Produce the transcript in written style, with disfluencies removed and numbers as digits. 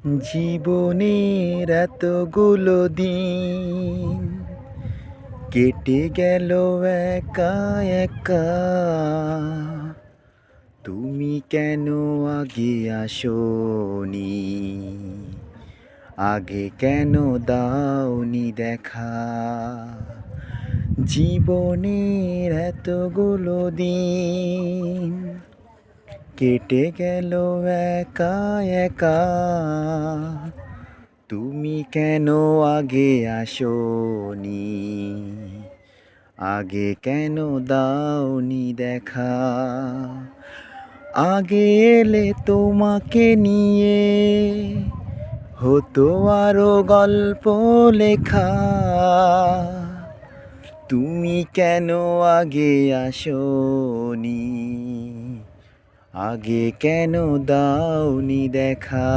জীবনের এতগুলো দিন কেটে গেল একা একা। তুমি কেন আগে আসোনি? আগে কেন দাওনি দেখা? জীবনের এতগুলো দিন কেটে গেল একা একা। তুমি কেন আগে আসোনি? আগে কেন দাওনি দেখা? আগে এলে তোমাকে নিয়ে হতো আরো গল্প লেখা। তুমি কেন আগে আসোনি? আগে কেন দাওনি দেখা?